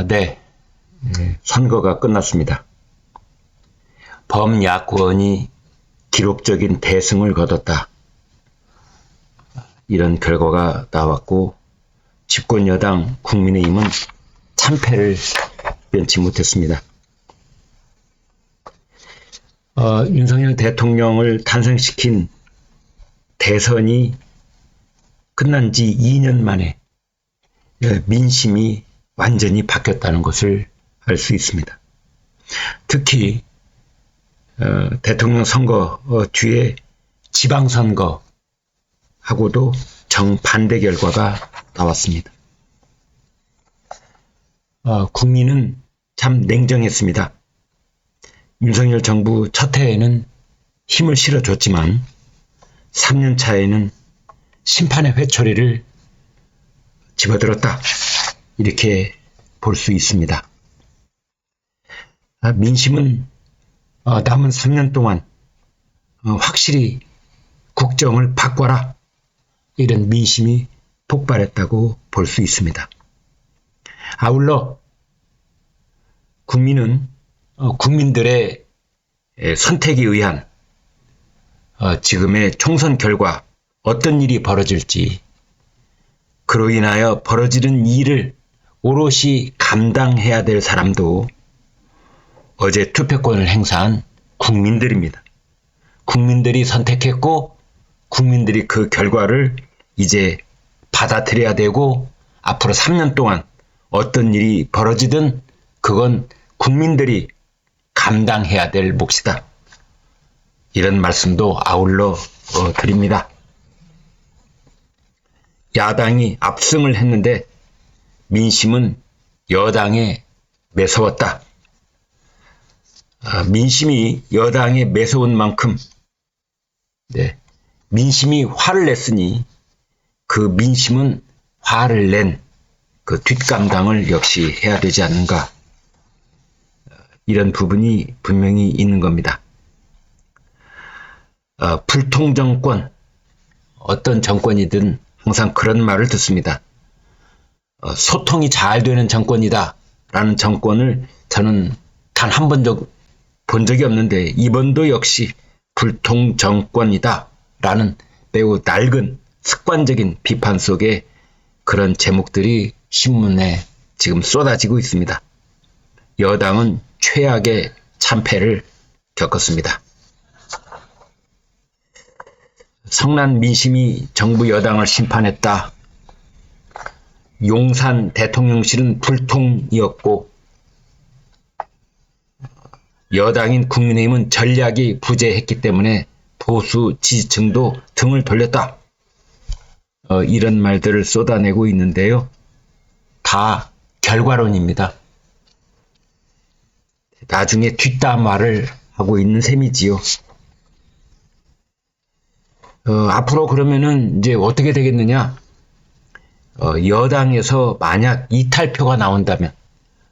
네. 선거가 끝났습니다. 범야권이 기록적인 대승을 거뒀다. 이런 결과가 나왔고 집권 여당 국민의힘은 참패를 면치 못했습니다. 윤석열 대통령을 탄생시킨 대선이 끝난 지 2년 만에 민심이 완전히 바뀌었다는 것을 알 수 있습니다. 특히 대통령 선거 뒤에 지방선거하고도 정반대 결과가 나왔습니다. 국민은 참 냉정했습니다. 윤석열 정부 첫 해에는 힘을 실어줬지만 3년 차에는 심판의 회초리를 집어들었다. 이렇게 볼 수 있습니다. 민심은 남은 3년 동안 확실히 국정을 바꿔라. 이런 민심이 폭발했다고 볼 수 있습니다. 아울러 국민은 국민들의 선택에 의한 지금의 총선 결과 어떤 일이 벌어질지, 그로 인하여 벌어지는 일을 오롯이 감당해야 될 사람도 어제 투표권을 행사한 국민들입니다. 국민들이 선택했고 국민들이 그 결과를 이제 받아들여야 되고 앞으로 3년 동안 어떤 일이 벌어지든 그건 국민들이 감당해야 될 몫이다. 이런 말씀도 아울러 드립니다. 야당이 압승을 했는데 민심은 여당에 매서웠다. 민심이 여당에 매서운 만큼 민심이 화를 냈으니 그 민심은 화를 낸 그 뒷감당을 역시 해야 되지 않는가. 이런 부분이 분명히 있는 겁니다. 불통정권, 어떤 정권이든 항상 그런 말을 듣습니다. 소통이 잘 되는 정권이다 라는 정권을 저는 단 한 번 본 적이 없는데 이번도 역시 불통정권이다 라는 매우 낡은 습관적인 비판 속에 그런 제목들이 신문에 지금 쏟아지고 있습니다. 여당은 최악의 참패를 겪었습니다. 성난 민심이 정부 여당을 심판했다. 용산 대통령실은 불통이었고 여당인 국민의힘은 전략이 부재했기 때문에 보수 지지층도 등을 돌렸다. 이런 말들을 쏟아내고 있는데요. 다 결과론입니다. 나중에 뒷담화를 하고 있는 셈이지요. 앞으로 그러면은 이제 어떻게 되겠느냐? 여당에서 만약 이탈표가 나온다면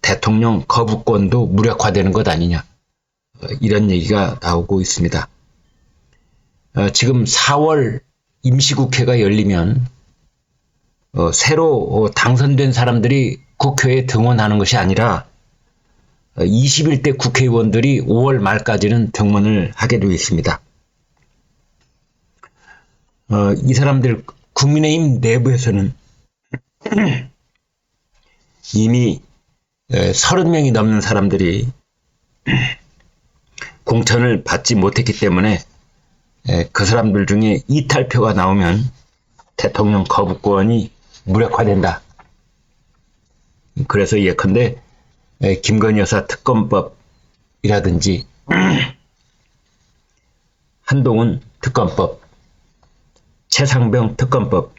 대통령 거부권도 무력화되는 것 아니냐? 이런 얘기가 나오고 있습니다. 지금 4월 임시국회가 열리면 새로 당선된 사람들이 국회에 등원하는 것이 아니라 21대 국회의원들이 5월 말까지는 등원을 하게 되어 있습니다. 이 사람들 국민의힘 내부에서는 이미 30명이 넘는 사람들이 공천을 받지 못했기 때문에 그 사람들 중에 이탈표가 나오면 대통령 거부권이 무력화된다. 그래서 예컨대 김건희 여사 특검법이라든지 한동훈 특검법, 최상병 특검법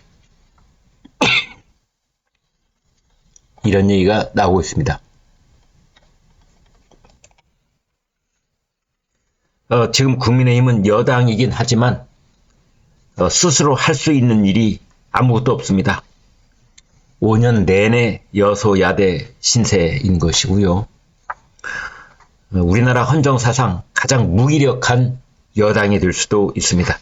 이런 얘기가 나오고 있습니다. 지금 국민의힘은 여당이긴 하지만 스스로 할 수 있는 일이 아무것도 없습니다. 5년 내내 여소야대 신세인 것이고요. 우리나라 헌정사상 가장 무기력한 여당이 될 수도 있습니다.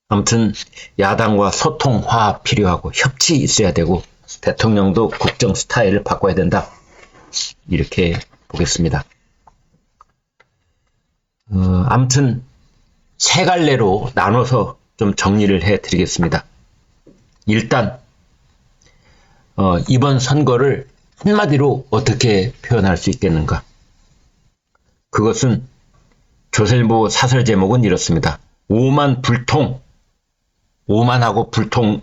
아무튼 야당과 소통, 화합 필요하고 협치 있어야 되고 대통령도 국정 스타일을 바꿔야 된다. 이렇게 보겠습니다. 아무튼 세 갈래로 나눠서 좀 정리를 해드리겠습니다. 일단 이번 선거를 한마디로 어떻게 표현할 수 있겠는가? 그것은 조선일보 사설 제목은 이렇습니다. 오만 불통, 오만하고 불통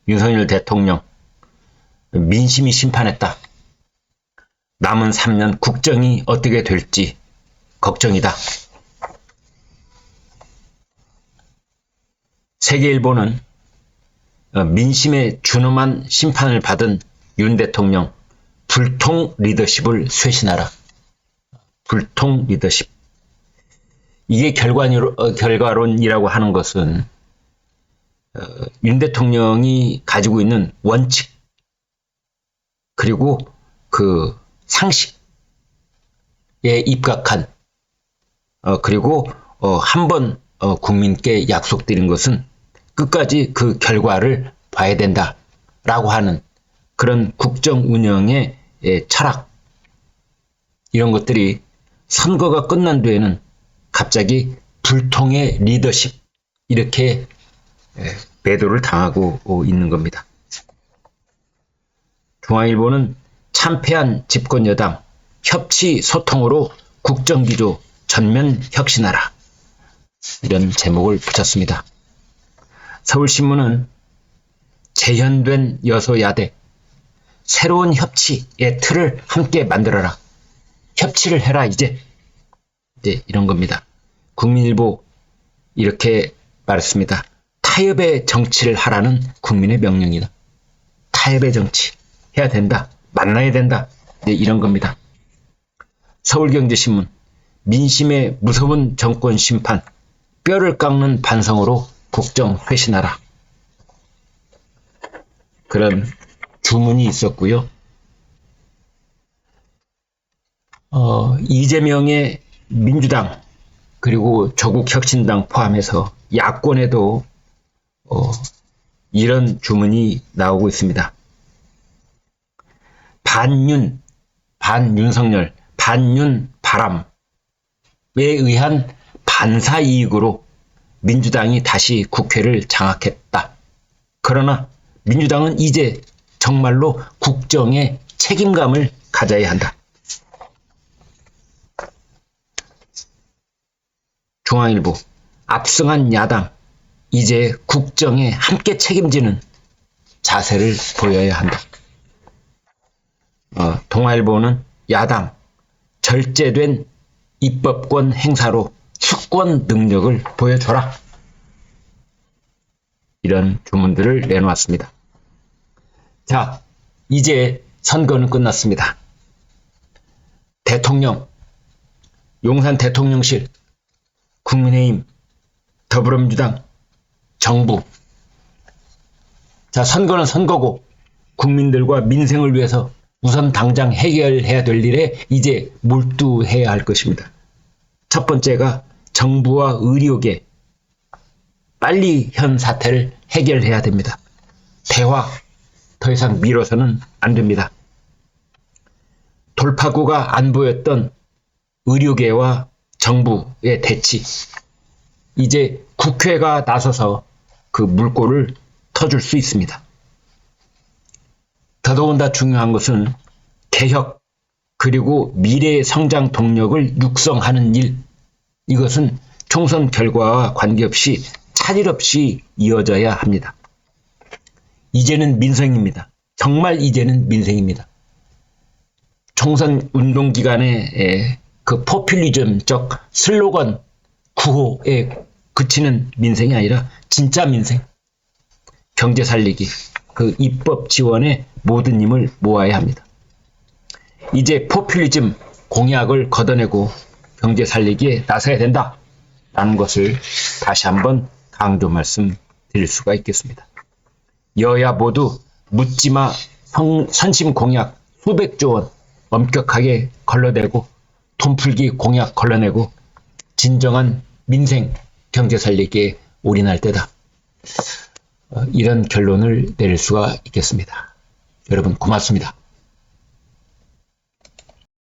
윤석열 대통령, 민심이 심판했다. 남은 3년 국정이 어떻게 될지 걱정이다. 세계일보는 민심의 준엄한 심판을 받은 윤 대통령, 불통 리더십을 쇄신하라. 불통 리더십. 이게 결과론이라고 하는 것은 윤 대통령이 가지고 있는 원칙 그리고 그 상식에 입각한 그리고 한번 국민께 약속드린 것은 끝까지 그 결과를 봐야 된다라고 하는 그런 국정 운영의 철학, 이런 것들이 선거가 끝난 뒤에는 갑자기 불통의 리더십, 이렇게 매도를 당하고 있는 겁니다. 중앙일보는 참패한 집권여당 협치 소통으로 국정기조 전면 혁신하라, 이런 제목을 붙였습니다. 서울신문은 재현된 여소야대 새로운 협치의 틀을 함께 만들어라. 협치를 해라 이제 이런 겁니다. 국민일보 이렇게 말했습니다. 타협의 정치를 하라는 국민의 명령이다. 타협의 정치 해야 된다. 만나야 된다. 이런 겁니다. 서울경제신문 민심의 무서운 정권 심판, 뼈를 깎는 반성으로 국정 쇄신하라. 그런 주문이 있었고요. 이재명의 민주당 그리고 조국혁신당 포함해서 야권에도 이런 주문이 나오고 있습니다. 반윤, 반윤석열, 반윤 바람에 의한 반사 이익으로 민주당이 다시 국회를 장악했다. 그러나 민주당은 이제 정말로 국정에 책임감을 가져야 한다. 중앙일보 압승한 야당 이제 국정에 함께 책임지는 자세를 보여야 한다. 동아일보는 야당 절제된 입법권 행사로 수권 능력을 보여줘라. 이런 주문들을 내놓았습니다. 자, 이제 선거는 끝났습니다. 대통령, 용산 대통령실, 국민의힘, 더불어민주당, 정부. 자, 선거는 선거고 국민들과 민생을 위해서 우선 당장 해결해야 될 일에 이제 몰두해야 할 것입니다. 첫 번째가 정부와 의료계 빨리 현 사태를 해결해야 됩니다. 대화 더 이상 미뤄서는 안 됩니다. 돌파구가 안 보였던 의료계와 정부의 대치, 이제 국회가 나서서 그 물꼬를 터줄 수 있습니다. 더더군다 중요한 것은 개혁 그리고 미래의 성장 동력을 육성하는 일, 이것은 총선 결과와 관계없이 차질 없이 이어져야 합니다. 이제는 민생입니다. 정말 이제는 민생입니다. 총선 운동 기간에 그 포퓰리즘적 슬로건 구호에 그치는 민생이 아니라 진짜 민생, 경제 살리기, 그 입법 지원에 모든 힘을 모아야 합니다. 이제 포퓰리즘 공약을 걷어내고 경제 살리기에 나서야 된다라는 것을 다시 한번 강조 말씀드릴 수가 있겠습니다. 여야 모두 묻지마 선심 공약 수백조 원 엄격하게 걸러내고 돈풀기 공약 걸러내고 진정한 민생 경제 살리기에 올인할 때다. 이런 결론을 내릴 수가 있겠습니다. 여러분 고맙습니다.